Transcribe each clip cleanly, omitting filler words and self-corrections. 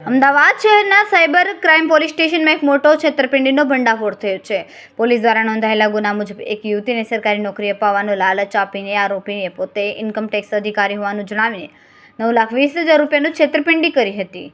અમદાવાદ શહેરના cyber crime police સ્ટેશનમાં એક મોટો છેતરપિંડીનો ભંડાફોડ થયો છે. પોલીસ દ્વારા નોંધાયેલા ગુના મુજબ એક યુવતીને સરકારી નોકરી અપાવવાનો લાલચ આપીને આરોપીને પોતે ઇન્કમટેક્સ અધિકારી હોવાનું જણાવીને 9,20,000 રૂપિયાનું છેતરપિંડી કરી હતી.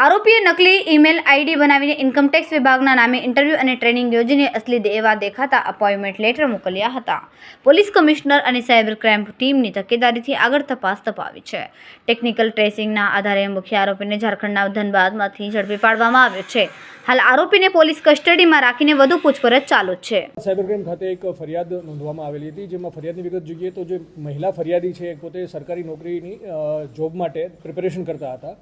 આરોપીએ નકલી ઈમેલ આઈડી બનાવીને ઇન્કમટેક્સ વિભાગના નામે ઇન્ટરવ્યૂ અને ટ્રેનિંગ યોજીને અસલી એવા દેખાતા અપોઇન્ટમેન્ટ લેટર મોકલ્યા હતા. પોલીસ કમિશનર અને સાયબર ક્રાઇમ ટીમની તકેદારીથી આગળ તપાસ તપાવી છે. ટેકનિકલ ટ્રેસિંગના આધારે મુખ્ય આરોપીને ઝારખંડના ધનબાદમાંથી ઝડપી પાડવામાં આવ્યો છે. હાલ આરોપીને પોલીસ કસ્ટડીમાં રાખીને વધુ પૂછપરછ ચાલુ છે. સાયબર ક્રાઇમ ખાતે એક ફરિયાદ નોંધવામાં આવેલી હતી, જેમાં ફરિયાદની વિગત જોઈએ તો જે મહિલા ફરિયાદી છે પોતે સરકારી નોકરીની જોબ માટે પ્રિપેરેશન કરતા હતા.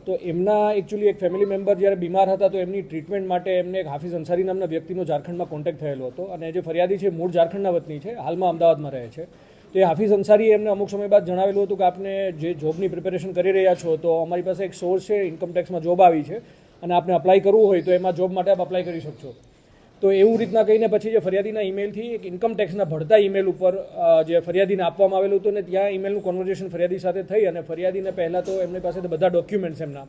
તો એમના એકચ્યુઅલી એક ફેમિલી મેમ્બર જ્યારે બીમાર હતા તો એમની ટ્રીટમેન્ટ માટે એમને એક હાફિઝ અંસારી નામના વ્યક્તિનો ઝારખંડમાં કોન્ટેક્ટ થયેલો હતો. અને જે ફરિયાદી છે મૂળ ઝારખંડના વતની છે, હાલમાં અમદાવાદમાં રહે છે. તો એ હાફિઝ અંસારીએ એમને અમુક સમય બાદ જણાવેલું હતું કે આપને જે જોબની પ્રિપેરેશન કરી રહ્યા છો તો અમારી પાસે એક સોર્સ છે, ઇન્કમટેક્સમાં જોબ આવી છે અને આપને અપ્લાય કરવું હોય તો એમાં જોબ માટે આપ અપ્લાય કરી શકશો. તો એવું રીતના કહીને પછી જે ફરિયાદીના ઈમેલથી એક ઇન્કમટેક્સના ભળતા ઈમેલ ઉપર જે ફરિયાદીને આપવામાં આવેલું હતું ને ત્યાં ઈમેલનું કન્વર્ઝેશન ફરિયાદી સાથે થઈ અને ફરિયાદીને પહેલાં તો એમની પાસે બધા ડોક્યુમેન્ટ્સ એમના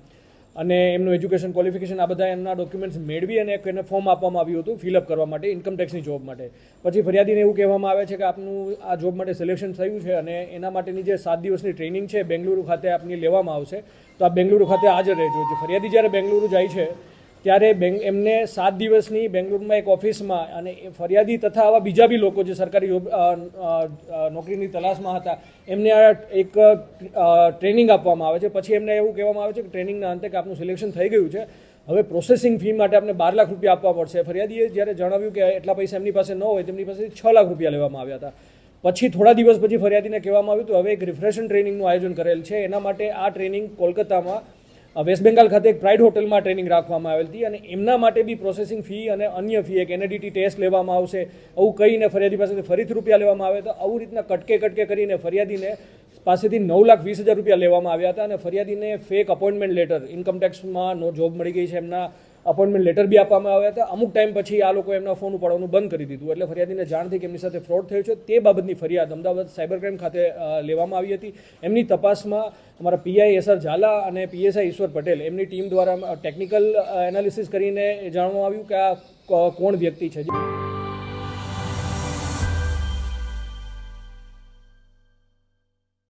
અને એમનું એજ્યુકેશન ક્વોલિફિકેશન આ બધા એમના ડોક્યુમેન્ટ્સ મેળવી અને એને ફોર્મ આપવામાં આવ્યું હતું ફિલઅપ કરવા માટે ઇન્કમટેક્સની જોબ માટે. પછી ફરિયાદીને એવું કહેવામાં આવે છે કે આપનું આ જોબ માટે સિલેક્શન થયું છે અને એના માટેની જે 7 દિવસની ટ્રેનિંગ છે બેંગલુરુ ખાતે આપની લેવામાં આવશે, તો આ બેંગલુરુ ખાતે હાજર રહેજો. જે ફરિયાદી જ્યારે બેંગલુરુ જાય છે ત્યારે એમને 7 દિવસની બેંગ્લુરુમાં એક ઓફિસમાં અને ફરિયાદી તથા આવા બીજા બી લોકો જે સરકારી નોકરીની તલાશમાં હતા એમને એક ટ્રેનિંગ આપવામાં આવે છે. પછી એમને એવું કહેવામાં આવે છે કે ટ્રેનિંગના અંતે કે આપનું સિલેક્શન થઈ ગયું છે, હવે પ્રોસેસિંગ ફી માટે આપણે 12 લાખ રૂપિયા આપવા પડશે. ફરિયાદીએ જ્યારે જણાવ્યું કે એટલા પૈસા એમની પાસે ન હોય, તેમની પાસેથી 6 લાખ રૂપિયા લેવામાં આવ્યા હતા. પછી થોડા દિવસ પછી ફરિયાદીને કહેવામાં આવ્યું તો હવે એક રિફ્રેશન ટ્રેનિંગનું આયોજન કરેલ છે. એના માટે આ ટ્રેનિંગ કોલકાતામાં વેસ્ટ બેંગાલ ખાતે એક પ્રાઇડ હોટલમાં ટ્રેનિંગ રાખવામાં આવેલી હતી અને એમના માટે બી પ્રોસેસિંગ ફી અને અન્ય ફી એક NIDT ટેસ્ટ લેવામાં આવશે, આવું કહીને ફરિયાદી પાસેથી ફરીથી રૂપિયા લેવામાં આવ્યા હતા. આવું રીતના કટકે કરીને ફરિયાદીને પાસેથી 9,20,000 રૂપિયા લેવામાં આવ્યા હતા અને ફરિયાદીને ફેક અપોઇન્ટમેન્ટ લેટર, ઇન્કમટેક્સમાં જોબ મળી ગઈ છે એમના અપોઇન્ટમેન્ટ લેટર બી આપવામાં આવ્યા હતા. અમુક ટાઈમ પછી આ લોકો એમના ફોન ઉપાડવાનું બંધ કરી દીધું એટલે ફરિયાદીને જાણ થઈ કે એમની સાથે ફ્રોડ થયો છે. તે બાબતની ફરિયાદ અમદાવાદ સાયબર ક્રાઇમ ખાતે લેવામાં આવી હતી. એમની તપાસમાં અમારા PI SR ઝાલા અને PSI ઈશ્વર પટેલ એમની ટીમ દ્વારા ટેકનિકલ એનાલિસિસ કરીને જાણવામાં આવ્યું કે આ કોણ વ્યક્તિ છે.